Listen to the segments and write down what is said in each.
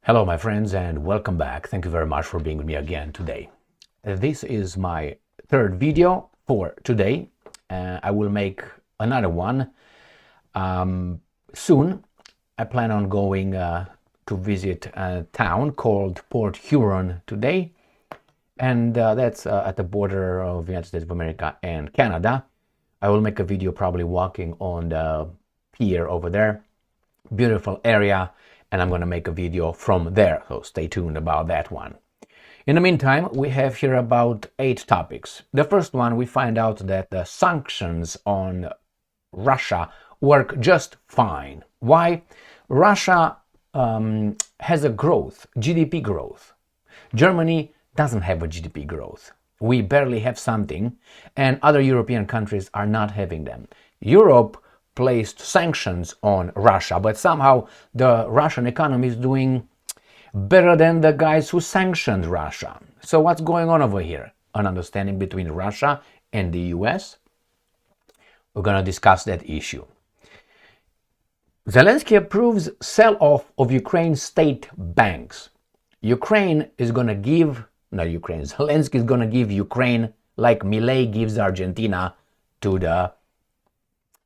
Hello, my friends, and welcome back. Thank you very much for being with me again today. This is my third video for today. I will make another one soon. I plan on going to visit a town called Port Huron today, and that's at the border of the United States of America and Canada. I will make a video probably walking on the pier over there. Beautiful area. And I'm going to make a video from there, so stay tuned about that one. In the meantime, we have here about 8 topics. The first one, we find out that the sanctions on Russia work just fine. Why? Russia has a growth, GDP growth. Germany doesn't have a GDP growth. We barely have something, and other European countries are not having them. Europe placed sanctions on Russia, but somehow the Russian economy is doing better than the guys who sanctioned Russia. So what's going on over here? An understanding between Russia and the US? We're going to discuss that issue. Zelensky approves sell-off of Ukraine's state banks. Zelensky is going to give Ukraine like Milei gives Argentina to the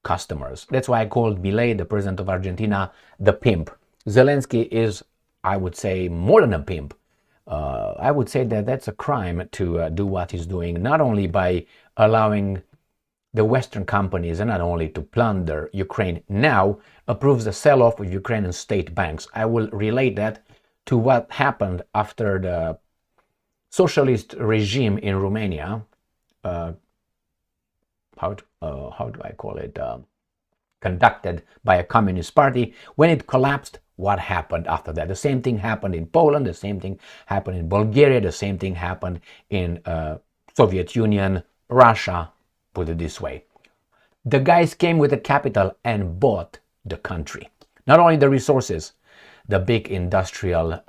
customers. That's why I called Milei, the president of Argentina, the pimp. Zelensky is, I would say, more than a pimp. I would say that that's a crime to do what he's doing, not only by allowing the Western companies and not only to plunder Ukraine, now approves the sell-off of Ukrainian state banks. I will relate that to what happened after the socialist regime in Romania, how do I call it, conducted by a communist party. When it collapsed, what happened after that? The same thing happened in Poland, the same thing happened in Bulgaria, the same thing happened in Soviet Union, Russia, put it this way. The guys came with the capital and bought the country. Not only the resources, the big industrial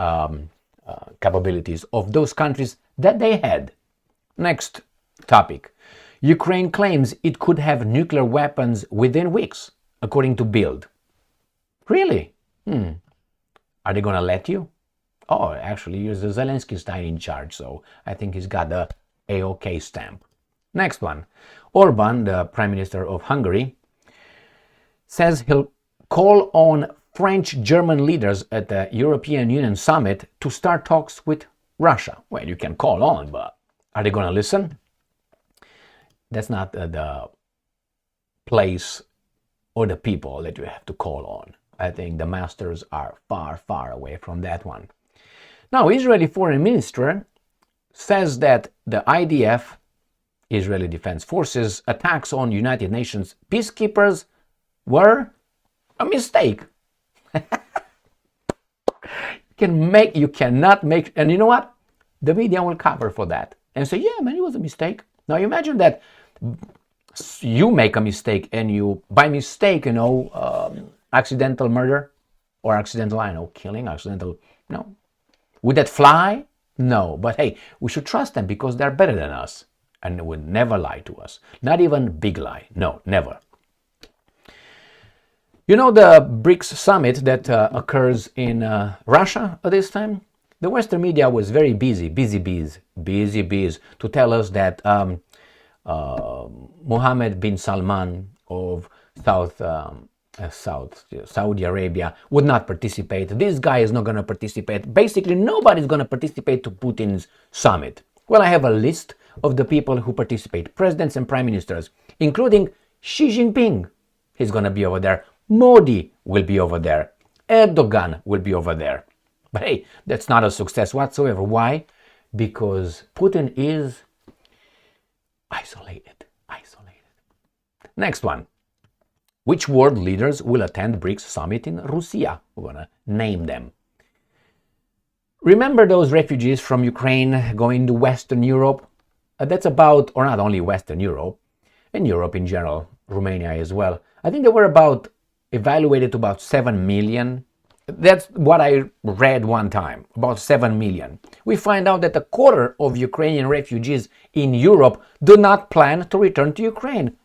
capabilities of those countries that they had. Next topic. Ukraine claims it could have nuclear weapons within weeks, according to Bild. Really? Are they going to let you? Oh, actually, Zelensky is in charge, so I think he's got the AOK stamp. Next one. Orban, the Prime Minister of Hungary, says he'll call on French-German leaders at the European Union summit to start talks with Russia. Well, you can call on, but are they going to listen? That's not the place or the people that you have to call on. I think the masters are far, far away from that one. Now, Israeli Foreign Minister says that the IDF, Israeli Defense Forces, attacks on United Nations peacekeepers were a mistake. You cannot make, and you know what? The media will cover for that and say, yeah, man, it was a mistake. Now, imagine that you make a mistake and you, by mistake, accidental murder or accidental, killing, no. Would that fly? No. But hey, we should trust them because they're better than us and they would never lie to us. Not even big lie. No, never. You know the BRICS summit that occurs in Russia at this time? The Western media was very busy to tell us that Mohammed bin Salman of Saudi Arabia would not participate. This guy is not going to participate. Basically, nobody's going to participate to Putin's summit. Well, I have a list of the people who participate, presidents and prime ministers, including Xi Jinping. He's going to be over there. Modi will be over there. Erdogan will be over there. But hey, that's not a success whatsoever. Why? Because Putin is isolated. Next one. Which world leaders will attend BRICS summit in Russia? We're going to name them. Remember those refugees from Ukraine going to Western Europe? That's about, or not only Western Europe, and Europe in general, Romania as well. I think they were evaluated to about 7 million. That's what I read one time, about 7 million. We find out that a quarter of Ukrainian refugees in Europe do not plan to return to Ukraine.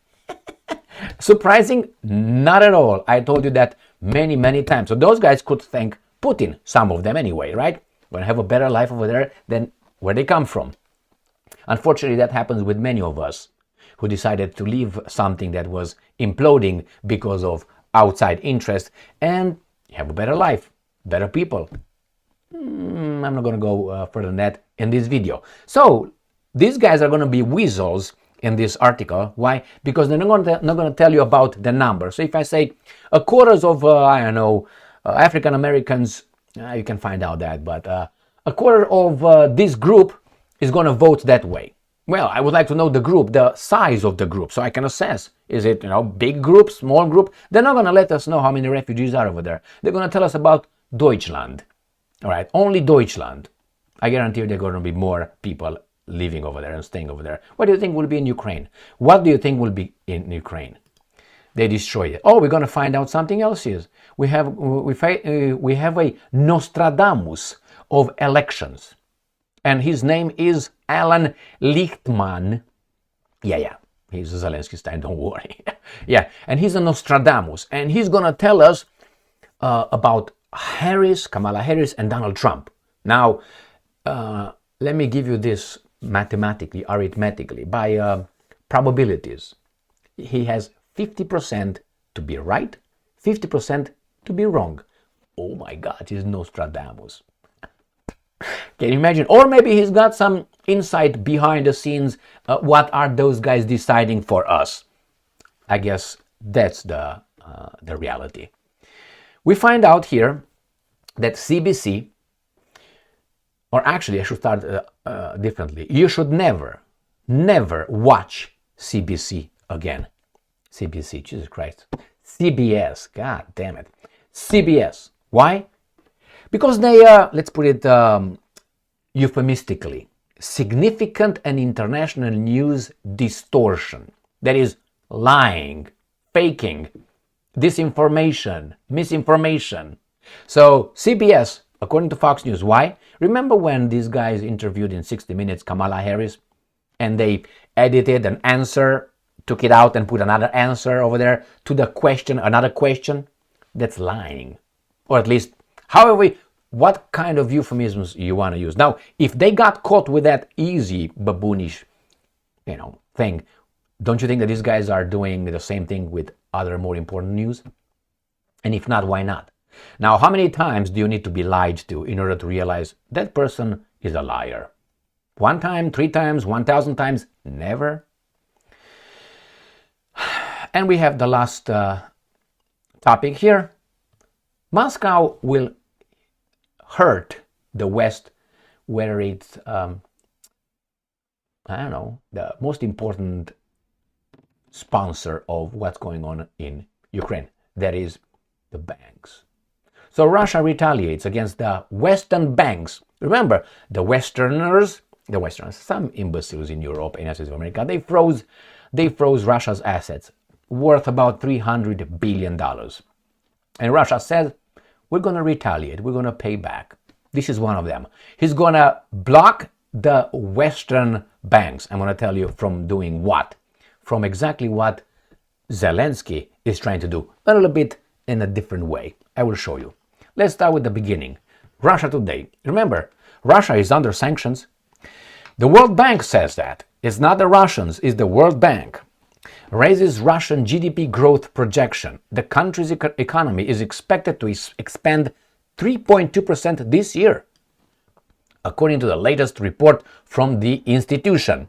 Surprising? Not at all. I told you that many times. So those guys could thank Putin, some of them anyway, right? Going to have a better life over there than where they come from. Unfortunately, that happens with many of us who decided to leave something that was imploding because of outside interest and have a better life, better people. I'm not going to go further than that in this video. So these guys are going to be weasels in this article. Why? Because they're not going to tell you about the number. So if I say a quarter of, African Americans, you can find out that, but a quarter of this group is going to vote that way. Well, I would like to know the group, the size of the group, so I can assess. Is it, big group, small group? They're not going to let us know how many refugees are over there. They're going to tell us about Deutschland. All right, only Deutschland. I guarantee you there are going to be more people living over there and staying over there. What do you think will be in Ukraine? What do you think will be in Ukraine? They destroyed it. Oh, we're going to find out something else is. We have a Nostradamus of elections. And his name is Alan Lichtman. Yeah, he's Zelensky style, don't worry. Yeah, and he's a Nostradamus. And he's going to tell us about Kamala Harris, and Donald Trump. Now, let me give you this mathematically, arithmetically, by probabilities. He has 50% to be right, 50% to be wrong. Oh my God, he's Nostradamus. Can you imagine? Or maybe he's got some insight behind the scenes. What are those guys deciding for us? I guess that's the reality. We find out here that CBC, or actually I should start differently. You should never watch CBC again. CBC, Jesus Christ. CBS, God damn it. CBS. Why? Because they, let's put it euphemistically, significant and international news distortion. That is lying, faking, disinformation, misinformation. So CBS, according to Fox News, why? Remember when these guys interviewed in 60 Minutes Kamala Harris and they edited an answer, took it out and put another answer over there to the question, another question? That's lying. Or at least, however, what kind of euphemisms you want to use. Now, if they got caught with that easy baboonish, thing, don't you think that these guys are doing the same thing with other more important news? And if not, why not? Now, how many times do you need to be lied to in order to realize that person is a liar? 1 time, 3 times, 1,000 times? Never. And we have the last topic here. Moscow will hurt the West, whether it's, the most important sponsor of what's going on in Ukraine. That is the banks. So Russia retaliates against the Western banks. Remember, the Westerners, some imbeciles in Europe and United States of America, they froze Russia's assets worth about $300 billion. And Russia said, we're going to retaliate. We're going to pay back. This is one of them. He's going to block the Western banks. I'm going to tell you from doing what? From exactly what Zelensky is trying to do. A little bit in a different way. I will show you. Let's start with the beginning. Russia today. Remember, Russia is under sanctions. The World Bank says that. It's not the Russians, it's the World Bank. Raises Russian GDP growth projection. The country's economy is expected to expand 3.2% this year, according to the latest report from the institution.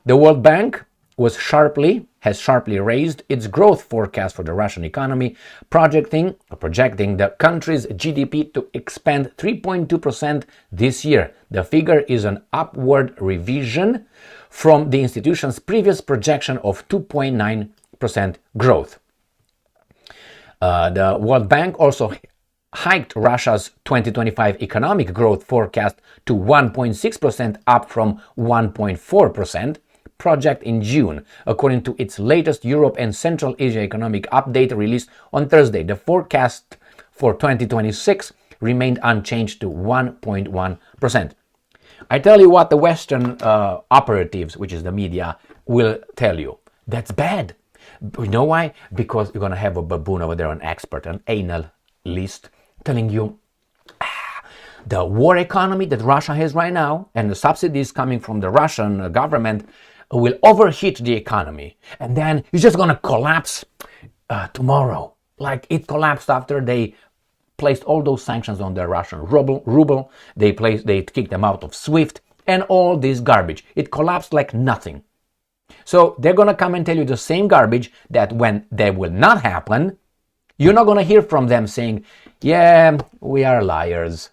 The World Bank has sharply raised its growth forecast for the Russian economy, projecting the country's GDP to expand 3.2% this year. The figure is an upward revision from the institution's previous projection of 2.9% growth. The World Bank also hiked Russia's 2025 economic growth forecast to 1.6%, up from 1.4% project in June, according to its latest Europe and Central Asia economic update released on Thursday. The forecast for 2026 remained unchanged to 1.1%. I tell you what the Western operatives, which is the media, will tell you. That's bad. You know why? Because you're going to have a baboon over there, an expert, an analyst, telling you the war economy that Russia has right now and the subsidies coming from the Russian government will overheat the economy. And then it's just going to collapse tomorrow. Like it collapsed after they placed all those sanctions on the Russian ruble. They kicked them out of SWIFT and all this garbage. It collapsed like nothing. So they're going to come and tell you the same garbage that when that will not happen, you're not going to hear from them saying, yeah, we are liars.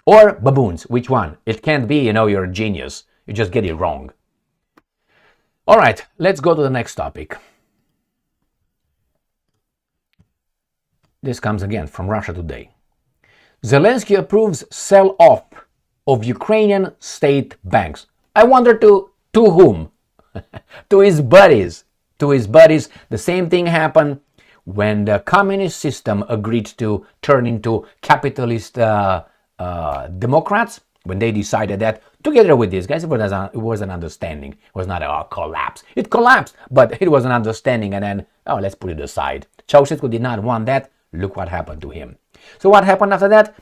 Or baboons. Which one? It can't be, you're a genius. You just get it wrong. All right, let's go to the next topic. This comes again from Russia Today. Zelensky approves sell-off of Ukrainian state banks. I wonder to whom? To his buddies. To his buddies. The same thing happened when the communist system agreed to turn into capitalist Democrats. When they decided that, together with these guys, it was an understanding. It was not a collapse. It collapsed, but it was an understanding, and then, let's put it aside. Ceausescu did not want that. Look what happened to him. So what happened after that?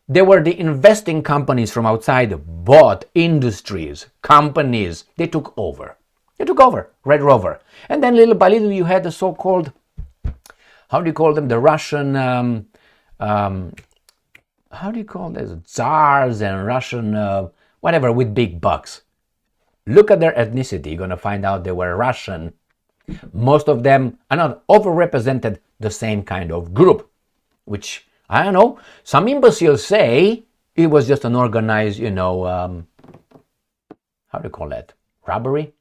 There were the investing companies from outside, bought industries, companies. They took over. Red Rover. And then little by little you had the so-called, how do you call them? The Russian, how do you call this? Tsars and Russian, whatever, with big bucks. Look at their ethnicity. You're going to find out they were Russian. Most of them are not overrepresented the same kind of group, which, I don't know, some imbeciles say it was just an organized, how do you call that? Robbery?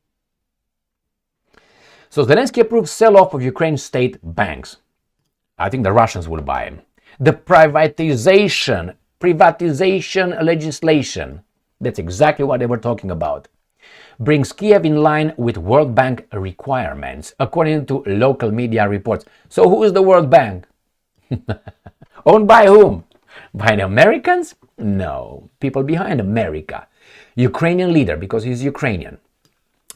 So Zelensky approves sell-off of Ukraine's state banks. I think the Russians will buy them. The privatization legislation, that's exactly what they were talking about, brings Kiev in line with World Bank requirements, according to local media reports. So who is the World Bank? Owned by whom? By the Americans? No, people behind America. Ukrainian leader, because he's Ukrainian,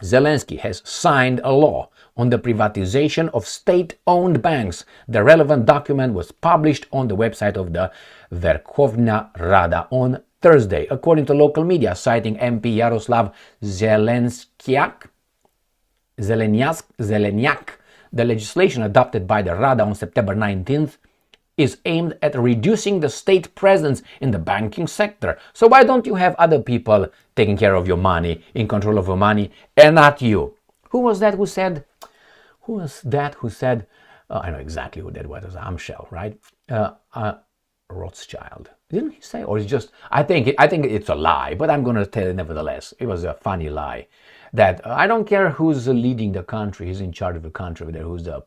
Zelensky has signed a law on the privatization of state-owned banks. The relevant document was published on the website of the Verkhovna Rada on Thursday, according to local media, citing MP Yaroslav Zelensky. The legislation adopted by the Rada on September 19th is aimed at reducing the state presence in the banking sector. So why don't you have other people taking care of your money, in control of your money, and not you? Who was that who said, I know exactly who that was, Amschel, right? Rothschild. Didn't he say? Or it's just, I think it's a lie, but I'm going to tell it nevertheless. It was a funny lie. That I don't care who's leading the country, who's in charge of the country, who's the,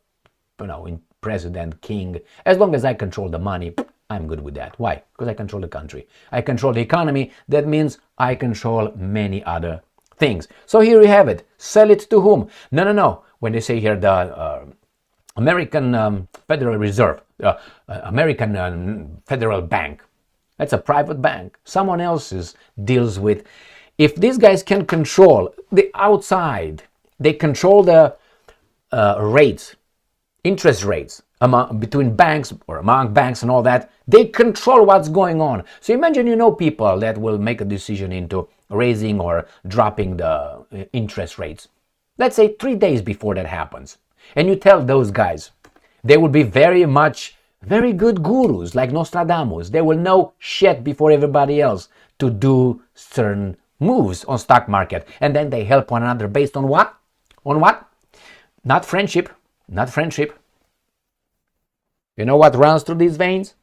president, king. As long as I control the money, I'm good with that. Why? Because I control the country. I control the economy. That means I control many other things. So here we have it. Sell it to whom? No. When they say here the American Federal Reserve, American Federal Bank, that's a private bank. Someone else's deals with. If these guys can control the outside, they control the rates, interest rates between banks or among banks and all that, they control what's going on. So imagine people that will make a decision into raising or dropping the interest rates. Let's say 3 days before that happens. And you tell those guys, they will be very good gurus like Nostradamus. They will know shit before everybody else to do certain moves on stock market. And then they help one another based on what? On what? Not friendship. You know what runs through these veins?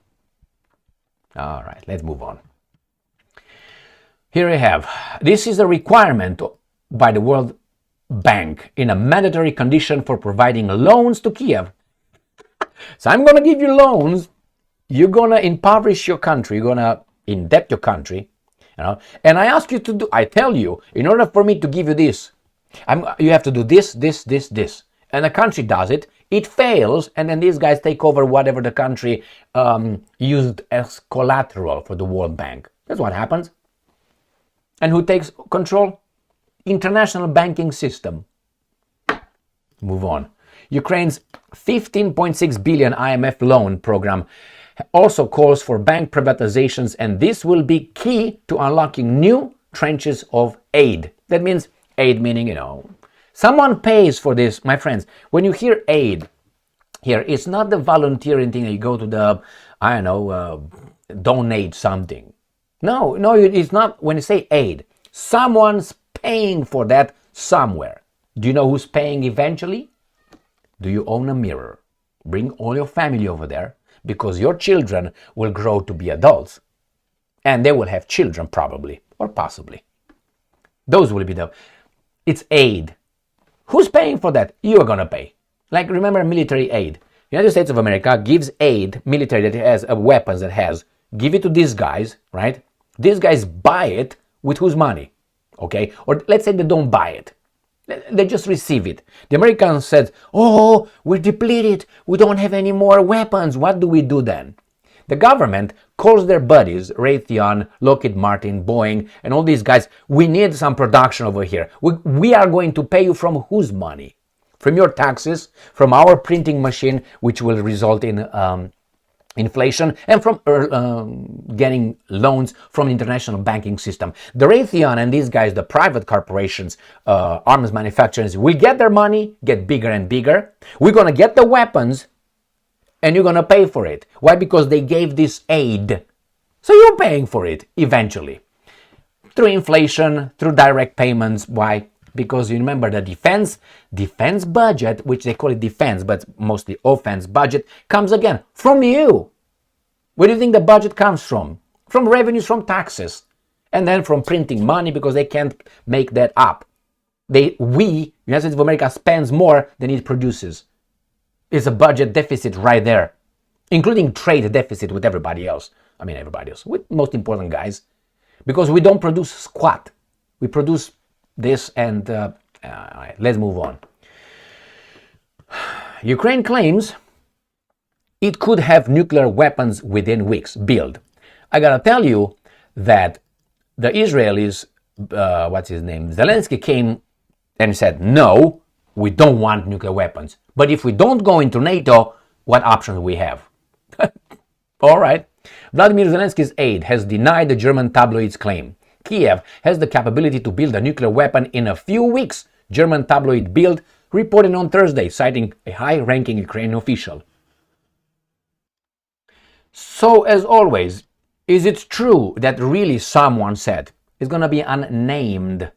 All right, let's move on. Here we have, this is a requirement by the World Bank in a mandatory condition for providing loans to Kiev. So I'm going to give you loans. You're going to impoverish your country. You're going to indebt your country. And I ask you to do, I tell you, in order for me to give you this, you have to do this. And the country does it. It fails, and then these guys take over whatever the country used as collateral for the World Bank. That's what happens. And who takes control? International banking system. Move on. Ukraine's 15.6 billion IMF loan program also calls for bank privatizations, and this will be key to unlocking new trenches of aid. That means aid meaning, someone pays for this, my friends. When you hear aid here, it's not the volunteering thing that you go to the, donate something. No, it's not. When you say aid, someone's paying for that somewhere. Do you know who's paying eventually? Do you own a mirror? Bring all your family over there, because your children will grow to be adults. And they will have children probably, or possibly. Those will be it's aid. Who's paying for that? You are going to pay. Like, remember military aid. United States of America gives aid, military that has weapons that has, give it to these guys, right? These guys buy it with whose money? Okay? Or let's say they don't buy it. They just receive it. The Americans said, oh, we're depleted. We don't have any more weapons. What do we do then? The government calls their buddies, Raytheon, Lockheed Martin, Boeing, and all these guys. We need some production over here. We are going to pay you from whose money? From your taxes, from our printing machine, which will result in inflation, and from getting loans from the international banking system. The Raytheon and these guys, the private corporations, arms manufacturers, will get their money, get bigger and bigger. We're going to get the weapons, and you're going to pay for it. Why? Because they gave this aid. So you're paying for it eventually. Through inflation, through direct payments. Why? Because you remember the defense budget, which they call it defense, but mostly offense budget, comes again from you. Where do you think the budget comes from? From revenues from taxes, and then from printing money, because they can't make that up. United States of America spends more than it produces. It's a budget deficit right there, including trade deficit with everybody else. With most important guys, because we don't produce squat. We produce this, and let's move on. Ukraine claims it could have nuclear weapons within weeks. Bild. I gotta tell you that the Israelis, Zelensky came and said, no, we don't want nuclear weapons. But if we don't go into NATO, what options we have? All right. Vladimir Zelensky's aide has denied the German tabloid's claim. Kiev has the capability to build a nuclear weapon in a few weeks, German tabloid Bild reported on Thursday, citing a high-ranking Ukrainian official. So, as always, is it true that really someone said, it's going to be unnamed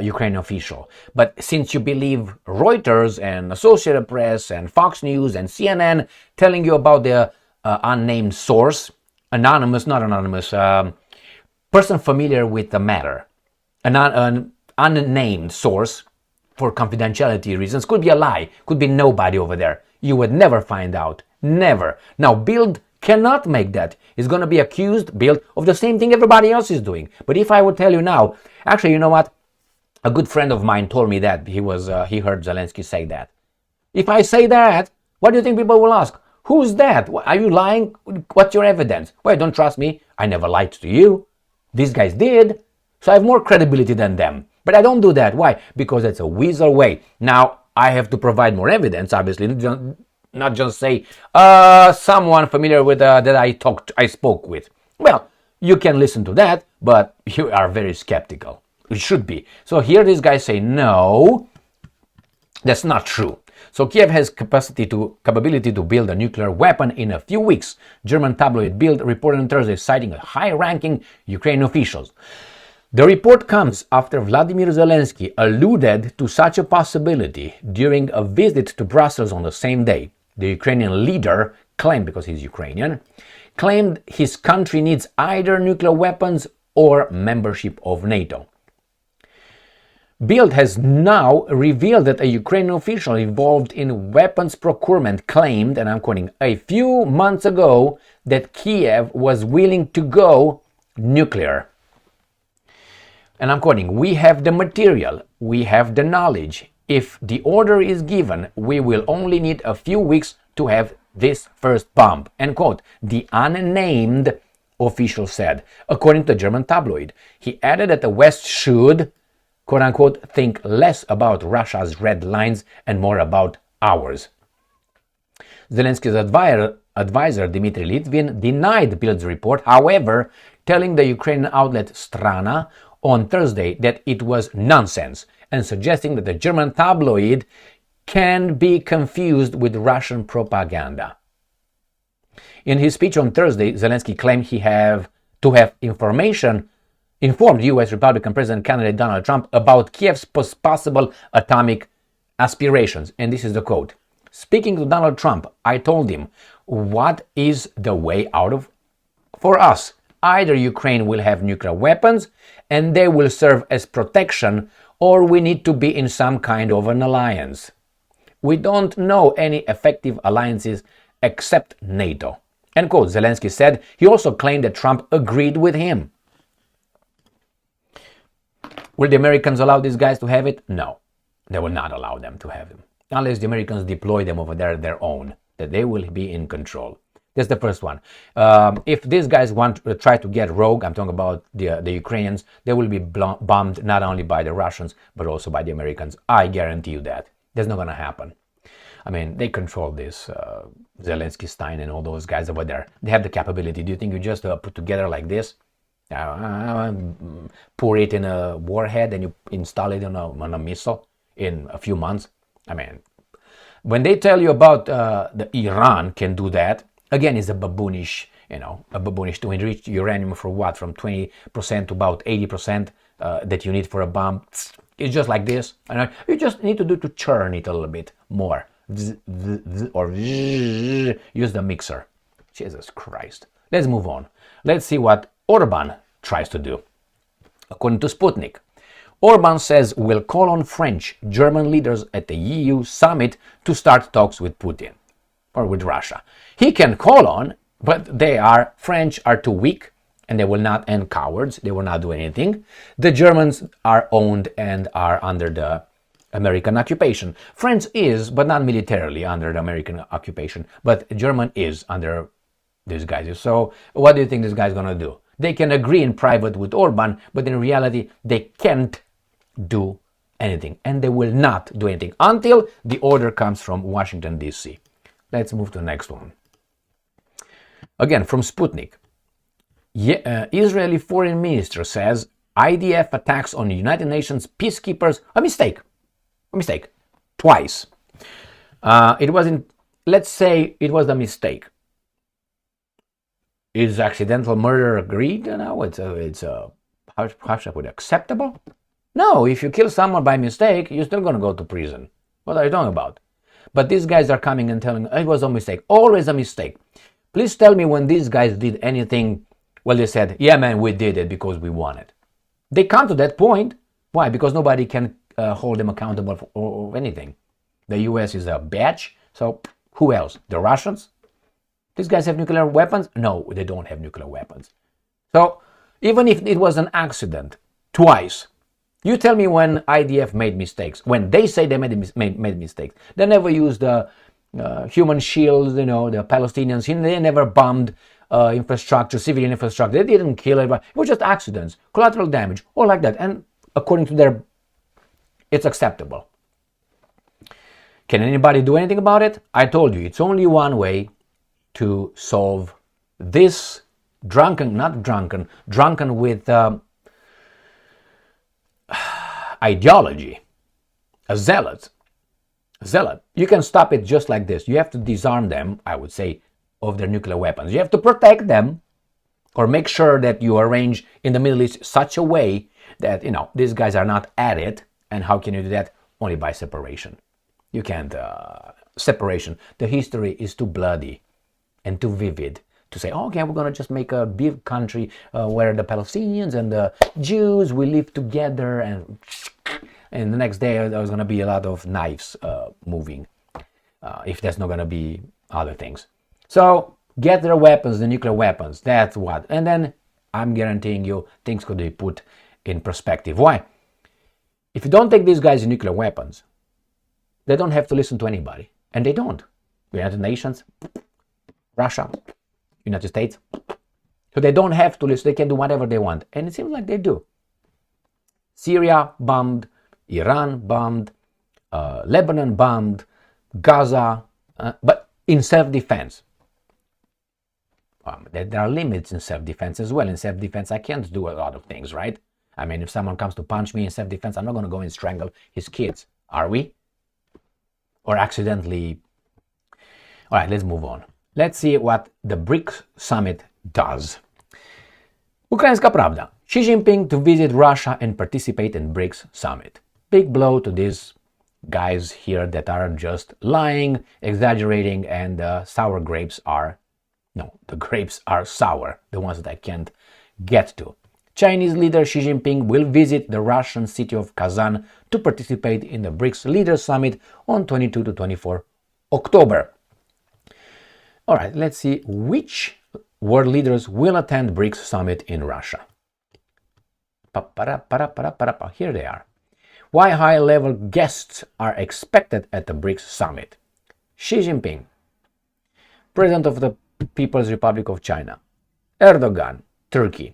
Ukrainian official, but since you believe Reuters and Associated Press and Fox News and CNN telling you about the unnamed source, person familiar with the matter, an unnamed source for confidentiality reasons, could be a lie, could be nobody over there. You would never find out. Never. Now, Bild cannot make that. He's going to be accused, Bild, of the same thing everybody else is doing. But if I would tell you now, actually, you know what? A good friend of mine told me that. He heard Zelensky say that. If I say that, what do you think people will ask? Who's that? Are you lying? What's your evidence? Well, don't trust me. I never lied to you. These guys did. So I have more credibility than them. But I don't do that. Why? Because it's a weasel way. Now, I have to provide more evidence, obviously. Not just say, someone familiar with that I spoke with. Well, you can listen to that, but you are very skeptical. It should be. So here these guys say, no, that's not true. So Kiev has capability to build a nuclear weapon in a few weeks. German tabloid Bild reported on Thursday, citing a high-ranking Ukrainian officials. The report comes after Vladimir Zelensky alluded to such a possibility during a visit to Brussels on the same day. The Ukrainian leader claimed, because he's Ukrainian, claimed his country needs either nuclear weapons or membership of NATO. Bild has now revealed that a Ukrainian official involved in weapons procurement claimed, and I'm quoting, a few months ago that Kiev was willing to go nuclear. And I'm quoting, we have the material, we have the knowledge. If the order is given, we will only need a few weeks to have this first bomb. End quote. The unnamed official said, according to the German tabloid. He added that the West should, quote unquote, think less about Russia's red lines and more about ours. Zelensky's advisor Dmitry Litvin denied Bild's report, however, telling the Ukrainian outlet Strana on Thursday that it was nonsense and suggesting that the German tabloid can be confused with Russian propaganda. In his speech on Thursday, Zelensky claimed he have informed U.S. Republican President candidate Donald Trump about Kiev's possible atomic aspirations. And this is the quote. Speaking to Donald Trump, I told him, what is the way out for us? Either Ukraine will have nuclear weapons and they will serve as protection, or we need to be in some kind of an alliance. We don't know any effective alliances except NATO. End quote, Zelensky said. He also claimed that Trump agreed with him. Will the Americans allow these guys to have it? No, they will not allow them to have them. Unless the Americans deploy them over there their own, that they will be in control. That's the first one. If these guys want to try to get rogue, I'm talking about the Ukrainians, they will be bombed not only by the Russians, but also by the Americans. I guarantee you that. That's not going to happen. I mean, they control this, Zelensky, Stein, and all those guys over there. They have the capability. Do you think you just put together like this? Pour it in a warhead and you install it on a missile in a few months? I mean, when they tell you about the Iran can do that, again, it's a baboonish to enrich uranium for what? From 20% to about 80% that you need for a bomb. It's just like this. And you just need to churn it a little bit more. Or use the mixer. Jesus Christ. Let's move on. Let's see what Orban tries to do. According to Sputnik, Orban says we'll call on French, German leaders at the EU summit to start talks with Putin or with Russia. He can call on, but French are too weak and they will not, and cowards, they will not do anything. The Germans are owned and are under the American occupation. France is, but not militarily under the American occupation, but German is under these guys. So what do you think this guy's going to do? They can agree in private with Orban, but in reality, they can't do anything. And they will not do anything until the order comes from Washington, D.C. Let's move to the next one. Again, from Sputnik. Israeli foreign minister says IDF attacks on United Nations peacekeepers, a mistake. Twice. Let's say it was a mistake. Is accidental murder agreed? No, it's how should I put it, acceptable? No, if you kill someone by mistake, you're still going to go to prison. What are you talking about? But these guys are coming and telling it was a mistake. Always a mistake. Please tell me when these guys did anything, well, they said, yeah, man, we did it because we won it. They come to that point. Why? Because nobody can hold them accountable for anything. The US is a batch, so who else? The Russians? These guys have nuclear weapons? No, they don't have nuclear weapons. So even if it was an accident, twice, you tell me when IDF made mistakes. When they say they made mistakes, they never used the human shields, the Palestinians. They never bombed infrastructure, civilian infrastructure. They didn't kill everybody. It was just accidents, collateral damage, all like that. And according to it's acceptable. Can anybody do anything about it? I told you, it's only one way to solve this drunken with ideology, a zealot. You can stop it just like this. You have to disarm them, I would say, of their nuclear weapons. You have to protect them or make sure that you arrange in the Middle East such a way that, these guys are not at it. And how can you do that? Only by separation. You can't, separation. The history is too bloody and too vivid to say, okay, we're going to just make a big country where the Palestinians and the Jews will live together, and the next day there's going to be a lot of knives moving, if there's not going to be other things. So get their weapons, the nuclear weapons, that's what. And then I'm guaranteeing you things could be put in perspective. Why? If you don't take these guys' nuclear weapons, they don't have to listen to anybody. And they don't. United Nations, Russia, United States. So they don't have to listen. They can do whatever they want. And it seems like they do. Syria bombed, Iran bombed, Lebanon bombed, Gaza, but in self-defense. There are limits in self-defense as well. In self-defense, I can't do a lot of things, right? I mean, if someone comes to punch me in self-defense, I'm not going to go and strangle his kids, are we? Or accidentally. All right, let's move on. Let's see what the BRICS summit does. Ukraińska Prawda. Xi Jinping to visit Russia and participate in BRICS summit. Big blow to these guys here that are just lying, exaggerating, and sour grapes are... No, the grapes are sour, the ones that I can't get to. Chinese leader Xi Jinping will visit the Russian city of Kazan to participate in the BRICS Leaders Summit on 22 to 24 October. All right, let's see which world leaders will attend BRICS Summit in Russia. Here they are. Why high-level guests are expected at the BRICS Summit? Xi Jinping, President of the People's Republic of China. Erdogan, Turkey.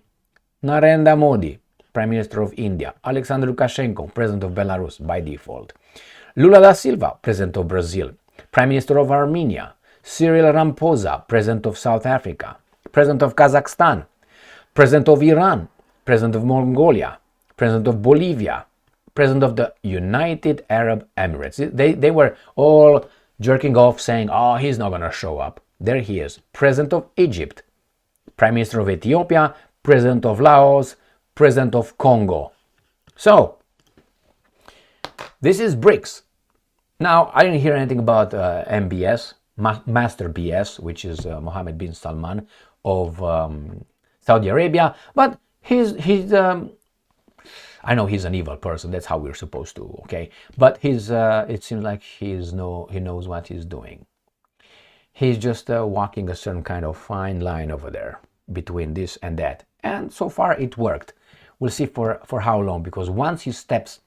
Narendra Modi, Prime Minister of India. Alexander Lukashenko, President of Belarus by default. Lula da Silva, President of Brazil. Prime Minister of Armenia. Cyril Ramaphosa, President of South Africa. President of Kazakhstan. President of Iran. President of Mongolia. President of Bolivia. President of the United Arab Emirates. They were all jerking off saying, oh, he's not going to show up. There he is, President of Egypt, Prime Minister of Ethiopia, President of Laos, President of Congo. So, this is BRICS. Now, I didn't hear anything about MBS, Master BS, which is Mohammed bin Salman of Saudi Arabia, but I know he's an evil person, that's how we're supposed to, okay? But it seems like he knows what he's doing. He's just walking a certain kind of fine line over there between this and that. And so far it worked. We'll see for how long, because once he steps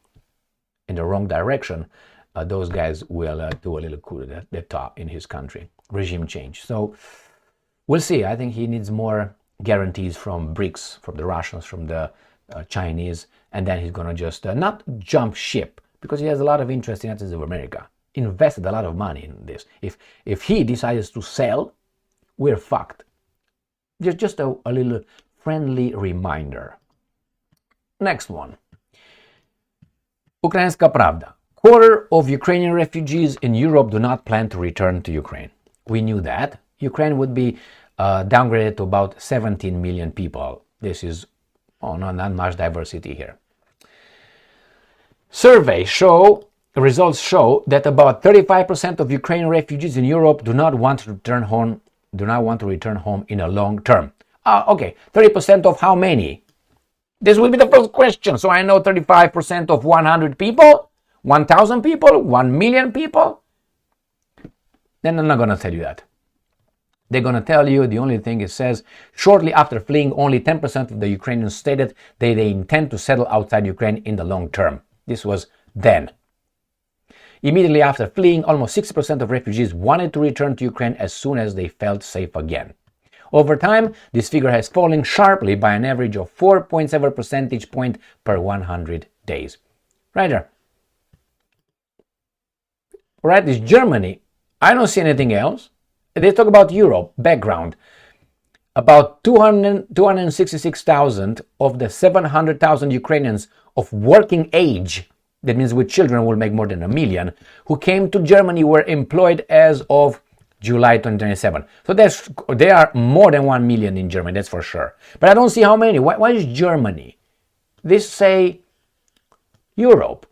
in the wrong direction, those guys will do a little coup d'etat in his country, regime change. So we'll see. I think he needs more guarantees from BRICS, from the Russians, from the Chinese, and then he's going to just not jump ship, because he has a lot of interest in United States of America. Invested a lot of money in this. If he decides to sell, we're fucked. Just a little friendly reminder. Next one. Ukraińska Prawda. Quarter of Ukrainian refugees in Europe do not plan to return to Ukraine. We knew that. Ukraine would be downgraded to about 17 million people. This is not much diversity here. Results show that about 35% of Ukrainian refugees in Europe do not want to return home in a long term. Okay, 30% of how many? This will be the first question. So I know 35% of 100 people, 1,000 people, 1 million people. Then I'm not going to tell you that. They're going to tell you, the only thing it says, shortly after fleeing, only 10% of the Ukrainians stated they intend to settle outside Ukraine in the long term. This was then. Immediately after fleeing, almost 60% of refugees wanted to return to Ukraine as soon as they felt safe again. Over time, this figure has fallen sharply by an average of 4.7 percentage point per 100 days. Right there. Right, this Germany. I don't see anything else. They talk about Europe. Background. About 266,000 of the 700,000 Ukrainians of working age, that means with children will make more than 1 million, who came to Germany were employed as of July 2027. So there are more than 1 million in Germany, that's for sure. But I don't see how many. Why is Germany? They say Europe.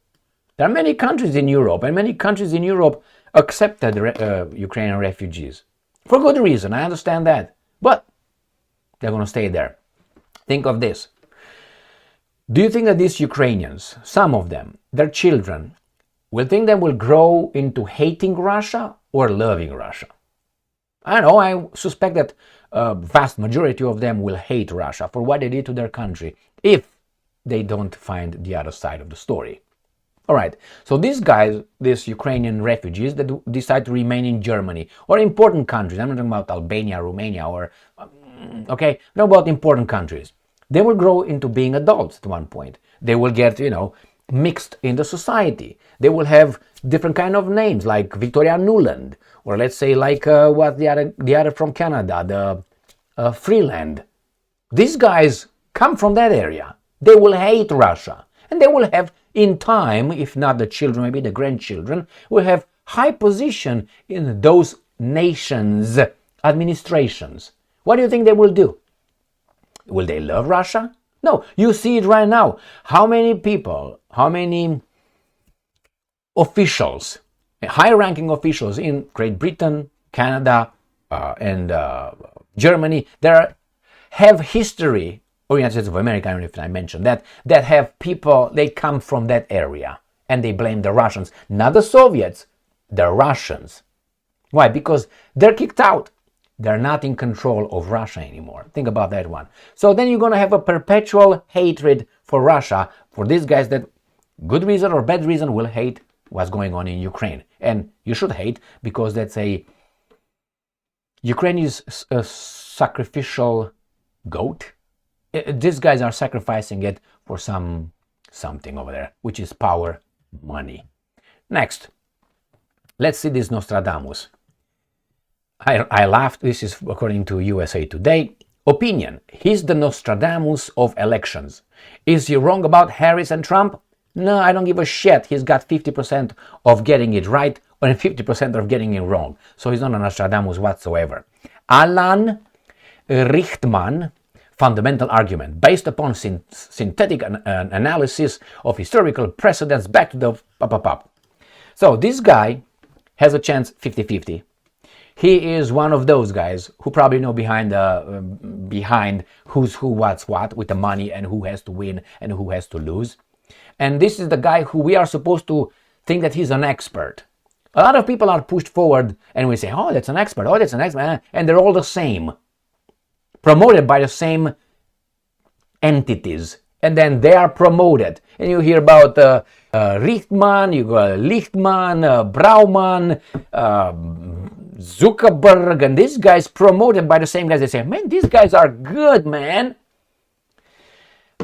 There are many countries in Europe, and many countries in Europe accepted Ukrainian refugees. For good reason, I understand that. But they're going to stay there. Think of this. Do you think that these Ukrainians, some of them, their children, will grow into hating Russia or loving Russia? I don't know, I suspect that a vast majority of them will hate Russia for what they did to their country if they don't find the other side of the story. All right, so these guys, these Ukrainian refugees that decide to remain in Germany or important countries, I'm not talking about Albania, Romania, or, okay, not about important countries. They will grow into being adults at one point. They will get, mixed in the society. They will have different kind of names like Victoria Nuland, or let's say like what the other from Canada, free land. These guys come from that area. They will hate Russia. And they will have, in time, if not the children, maybe the grandchildren, will have high position in those nations' administrations. What do you think they will do? Will they love Russia? No, you see it right now. How many people, how many officials, high-ranking officials in Great Britain, Canada, and Germany, have history, or United States of America, I don't know if I mentioned that have people, they come from that area, and they blame the Russians. Not the Soviets, the Russians. Why? Because they're kicked out. They're not in control of Russia anymore. Think about that one. So then you're going to have a perpetual hatred for Russia, for these guys that, good reason or bad reason, will hate what's going on in Ukraine. And you should hate, because that's Ukraine is a sacrificial goat. These guys are sacrificing it for something over there, which is power, money. Next, let's see this Nostradamus. I laughed. This is according to USA Today. Opinion. He's the Nostradamus of elections. Is he wrong about Harris and Trump? No, I don't give a shit. He's got 50% of getting it right and 50% of getting it wrong. So he's not a Nostradamus whatsoever. Alan Richtman, fundamental argument based upon synthetic analysis of historical precedents back to the pop. So this guy has a chance 50-50. He is one of those guys who probably know behind who's who, what's what with the money, and who has to win and who has to lose. And this is the guy who we are supposed to think that he's an expert. A lot of people are pushed forward and we say, oh, that's an expert, oh, that's an expert, and they're all the same. Promoted by the same entities. And then they are promoted. And you hear about Richtman, you go Lichtman, Brauman, Zuckerberg, and these guys promoted by the same guys. They say, man, these guys are good, man.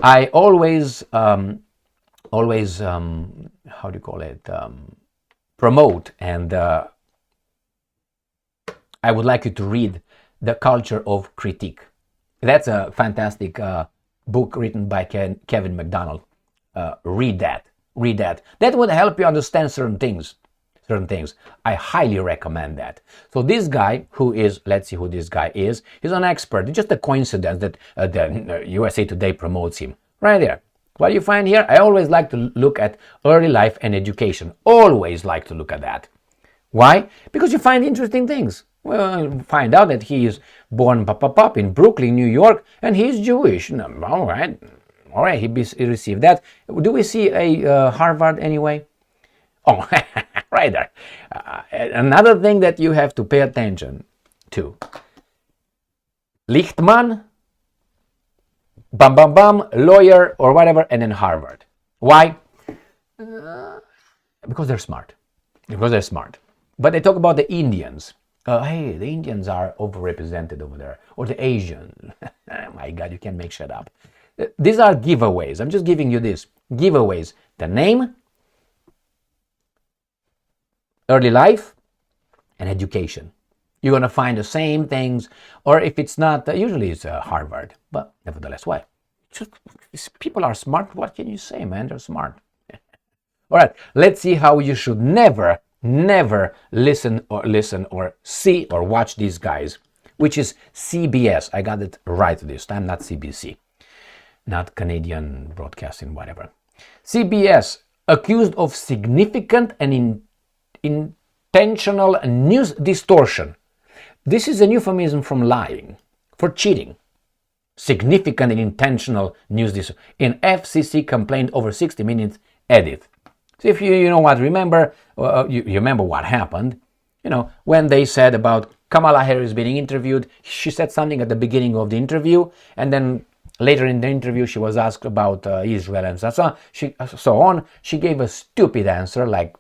I always how do you call it, promote, and I would like you to read The Culture of Critique. That's a fantastic book written by Kevin McDonald. Read that. That would help you understand certain things. I highly recommend that. So this guy, who is, let's see who this guy is. He's an expert. It's just a coincidence that the USA Today promotes him. Right there. What do you find here? I always like to look at early life and education. Always like to look at that. Why? Because you find interesting things. Well, find out that he is born in Brooklyn, New York, and he's Jewish. No, all right, he received that. Do we see a Harvard anyway? Oh, right there. Another thing that you have to pay attention to. Lichtman, lawyer or whatever, and then Harvard. Why? Because they're smart. But they talk about the Indians. Hey, the Indians are overrepresented over there. Or the Asians. Oh my God, you can't make shit up. These are giveaways. I'm just giving you this. Giveaways. The name, early life, and education. You're going to find the same things. Or if it's not, usually it's Harvard. But nevertheless, why? People are smart. What can you say, man? They're smart. All right, let's see how you should never listen or see or watch these guys, which is CBS. I got it right this time, not CBC, not Canadian Broadcasting, whatever. CBS, accused of significant and intentional news distortion. This is a euphemism from lying, for cheating. Significant and intentional news distortion. In FCC complaint over 60 minutes edit. So if you know what, remember, you remember what happened, when they said about Kamala Harris being interviewed, she said something at the beginning of the interview, and then later in the interview she was asked about Israel and so on. She gave a stupid answer like,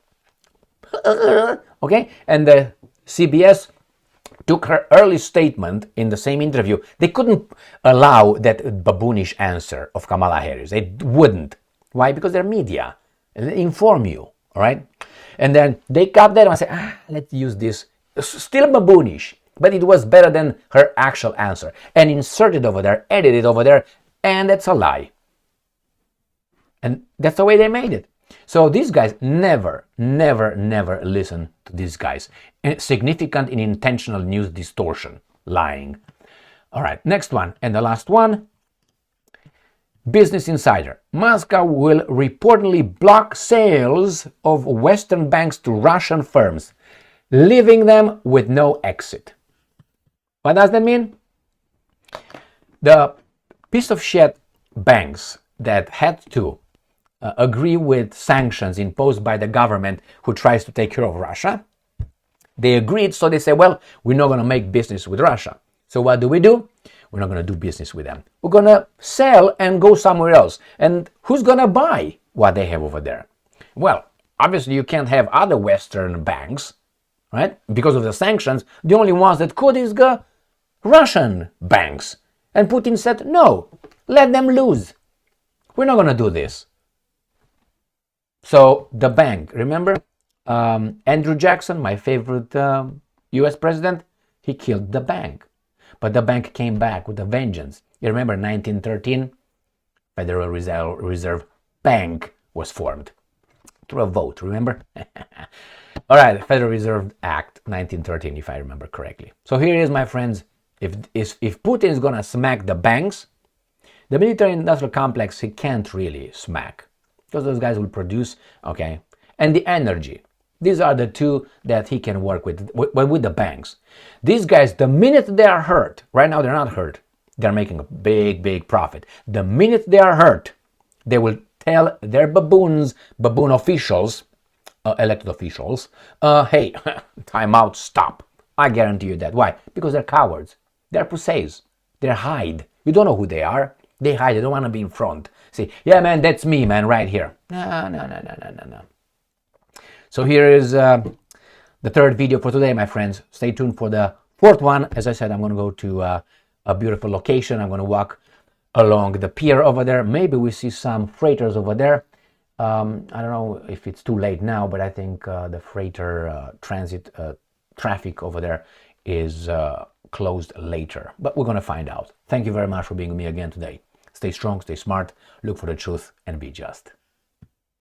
okay, and the CBS took her early statement in the same interview. They couldn't allow that baboonish answer of Kamala Harris. They wouldn't. Why? Because they're media. They inform you, all right? And then they got that and said, let's use this. Still baboonish, But it was better than her actual answer. And inserted over there, edited over there, and that's a lie. And that's the way they made it. So these guys never listen to these guys. Significant in intentional news distortion, lying. All right, next one, and the last one. Business Insider. Moscow will reportedly block sales of Western banks to Russian firms, leaving them with no exit. What does that mean? The piece of shit banks that had to agree with sanctions imposed by the government who tries to take care of Russia, they agreed, so they say, well, we're not going to make business with Russia. So what do? We're not going to do business with them. We're going to sell and go somewhere else. And who's going to buy what they have over there? Well, obviously you can't have other Western banks, right? Because of the sanctions, the only ones that could is the Russian banks. And Putin said, no, let them lose. We're not going to do this. So the bank, remember Andrew Jackson, my favorite US president, he killed the bank. But the bank came back with a vengeance. You remember 1913, Federal Reserve Bank was formed through a vote, remember? All right, Federal Reserve Act 1913, if I remember correctly. So here it is, my friends. If Putin is going to smack the banks, the military-industrial complex, he can't really smack. Because those guys will produce, okay? And the energy. These are the two that he can work with the banks. These guys, the minute they are hurt, right now they're not hurt, they're making a big profit. The minute they are hurt, they will tell their baboon officials, elected officials, hey, time out, stop. I guarantee you that. Why? Because they're cowards. They're pussies. They hide. You don't know who they are. They hide. They don't want to be in front. Say, yeah, man, that's me, man, right here. No. So here is the third video for today, my friends. Stay tuned for the fourth one. As I said, I'm going to go to a beautiful location. I'm going to walk along the pier over there. Maybe we see some freighters over there. I don't know if it's too late now, but I think the freighter transit traffic over there is closed later. But we're going to find out. Thank you very much for being with me again today. Stay strong, stay smart, look for the truth, and be just.